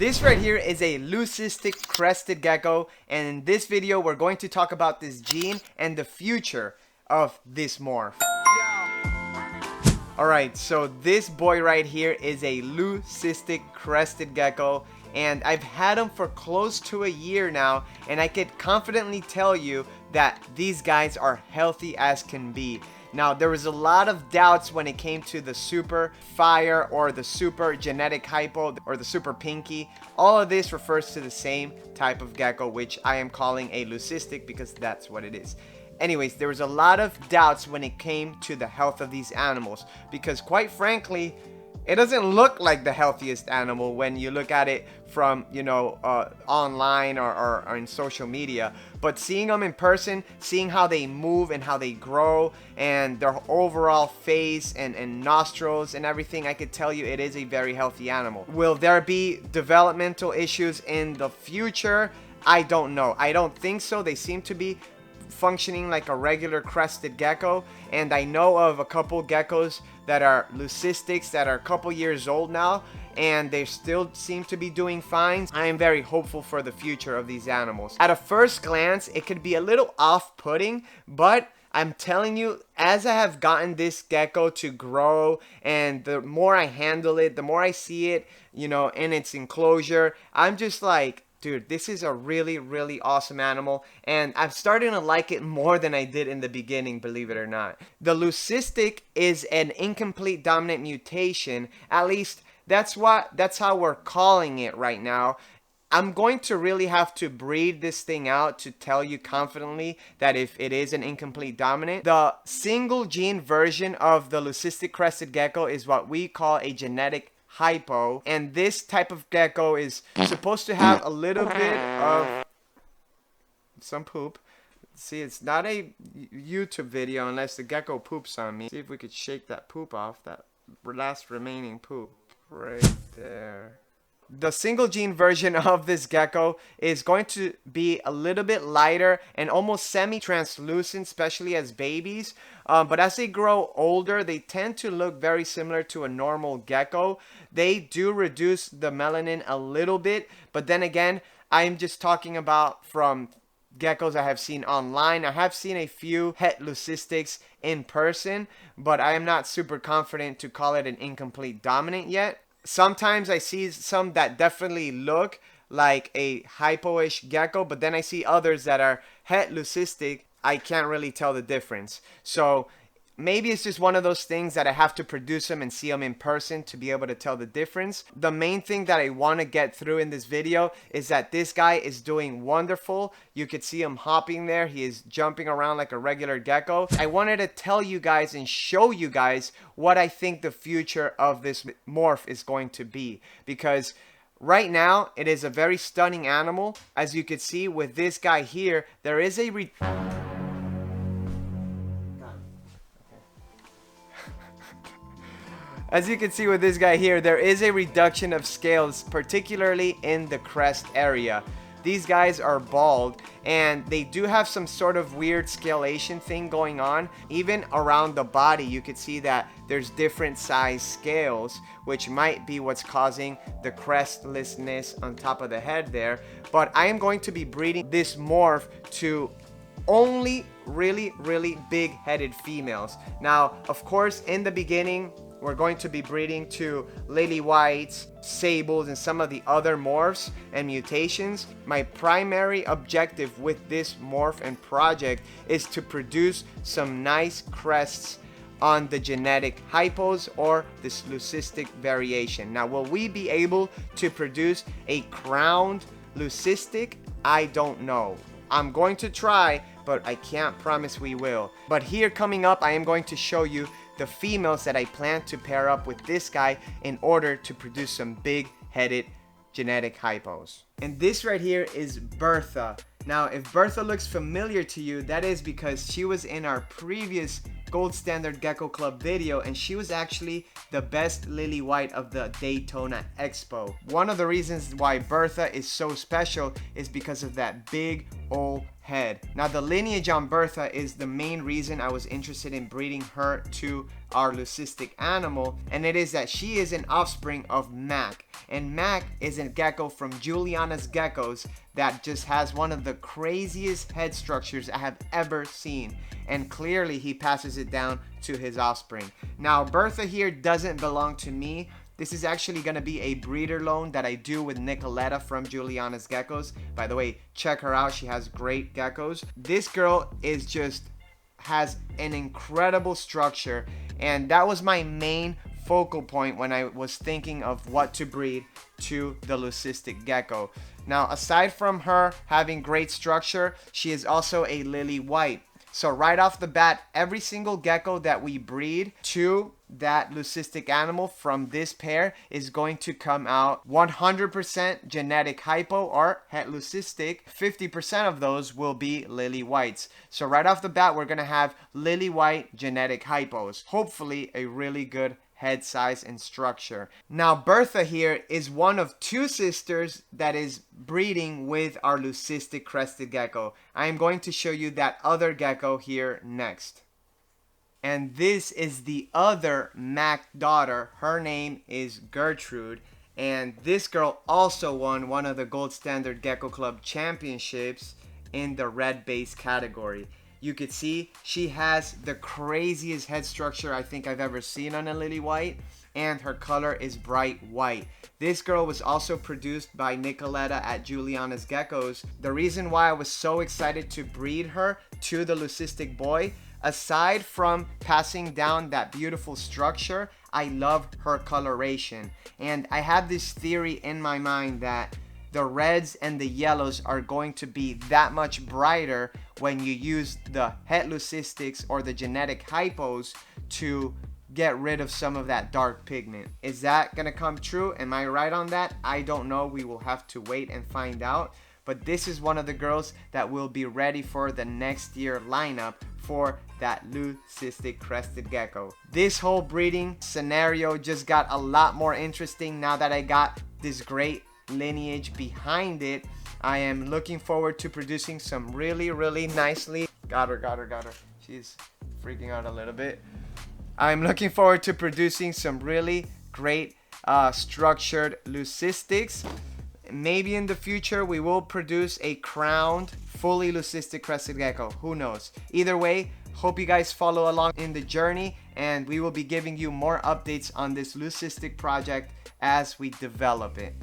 This right here is a Leucistic Crested Gecko, and in this video we're going to talk about this gene and the future of this morph. Alright, so this boy right here is a Leucistic Crested Gecko, and I've had him for close to a year now, and I could confidently tell you that these guys are healthy as can be. Now, there was a lot of doubts when it came to the super fire or the super genetic hypo or the super pinky. All of this refers to the same type of gecko, which I am calling a leucistic because that's what it is. Anyways, there was a lot of doubts when it came to the health of these animals because, quite frankly, it doesn't look like the healthiest animal when you look at it from, online or in social media. But seeing them in person, seeing how they move and how they grow and their overall face and nostrils and everything, I could tell you it is a very healthy animal. Will there be developmental issues in the future? I don't know. I don't think so. They seem to be functioning like a regular crested gecko, and I know of a couple geckos that are leucistics that are a couple years old now, and they still seem to be doing fine. I am very hopeful for the future of these animals. At a first glance, it could be a little off-putting, but I'm telling you, as I have gotten this gecko to grow, and the more I handle it, the more I see it, in its enclosure, I'm just like, dude, this is a really, really awesome animal, and I'm starting to like it more than I did in the beginning, believe it or not. The leucistic is an incomplete dominant mutation. At least that's how we're calling it right now. I'm going to really have to breed this thing out to tell you confidently that if it is an incomplete dominant. The single gene version of the Leucistic Crested Gecko is what we call a genetic hypo, and this type of gecko is supposed to have a little bit of some poop. See, it's not a YouTube video unless the gecko poops on me. See if we could shake that poop off, that last remaining poop right there. The single gene version of this gecko is going to be a little bit lighter and almost semi-translucent, especially as babies. But as they grow older, they tend to look very similar to a normal gecko. They do reduce the melanin a little bit, but then again, I'm just talking about from geckos I have seen online. I have seen a few het leucistics in person, but I am not super confident to call it an incomplete dominant yet. Sometimes I see some that definitely look like a hypo-ish gecko, but then I see others that are het leucistic. I can't really tell the difference. So maybe it's just one of those things that I have to produce them and see them in person to be able to tell the difference. The main thing that I want to get through in this video is that this guy is doing wonderful. You could see him hopping there. He is jumping around like a regular gecko. I wanted to tell you guys and show you guys what I think the future of this morph is going to be, because right now it is a very stunning animal. As you can see with this guy here, there is a As you can see with this guy here, there is a reduction of scales, particularly in the crest area. These guys are bald, and they do have some sort of weird scalation thing going on. Even around the body, you can see that there's different size scales, which might be what's causing the crestlessness on top of the head there. But I am going to be breeding this morph to only really, really big-headed females. Now, of course, in the beginning, we're going to be breeding to lily whites, sables, and some of the other morphs and mutations. My primary objective with this morph and project is to produce some nice crests on the genetic hypos or this leucistic variation. Now, will we be able to produce a crowned leucistic? I don't know. I'm going to try, but I can't promise we will. But here coming up, I am going to show you the females that I plan to pair up with this guy in order to produce some big-headed genetic hypos. And this right here is Bertha. Now, if Bertha looks familiar to you, that is because she was in our previous Gold Standard Gecko Club video, and she was actually the best lily white of the Daytona Expo. One of the reasons why Bertha is so special is because of that big old head. Now the lineage on Bertha is the main reason I was interested in breeding her to our leucistic animal, and it is that she is an offspring of Mac, and Mac is a gecko from Juliana's Geckos that just has one of the craziest head structures I have ever seen, and clearly he passes it down to his offspring. Now Bertha here doesn't belong to me. This is actually going to be a breeder loan that I do with Nicoletta from Juliana's Geckos. By the way, check her out. She has great geckos. This girl is just has an incredible structure, and that was my main focal point when I was thinking of what to breed to the leucistic gecko. Now, aside from her having great structure, she is also a lily white. So right off the bat, every single gecko that we breed to that leucistic animal from this pair is going to come out 100% genetic hypo or het leucistic. 50% of those will be lily whites. So right off the bat, we're going to have lily white genetic hypos. Hopefully a really good head size and structure. Now Bertha here is one of two sisters that is breeding with our Leucistic Crested Gecko. I am going to show you that other gecko here next. And this is the other Mac daughter. Her name is Gertrude, and this girl also won one of the Gold Standard Gecko Club championships in the red base category. You could see she has the craziest head structure I think I've ever seen on a lily white, and her color is bright white. This girl was also produced by Nicoletta at Juliana's Geckos. The reason why I was so excited to breed her to the leucistic boy, aside from passing down that beautiful structure, I love her coloration. And I have this theory in my mind that the reds and the yellows are going to be that much brighter when you use the het leucistics or the genetic hypos to get rid of some of that dark pigment. Is that gonna come true? Am I right on that? I don't know. We will have to wait and find out. But this is one of the girls that will be ready for the next year lineup for that Leucistic Crested Gecko. This whole breeding scenario just got a lot more interesting now that I got this great lineage behind it. I am looking forward to producing some really nicely. Got her. She's freaking out a little bit. I'm looking forward to producing some really great structured leucistics. Maybe in the future we will produce a crowned, fully leucistic crested gecko. Who knows? Either way, hope you guys follow along in the journey, and we will be giving you more updates on this leucistic project as we develop it.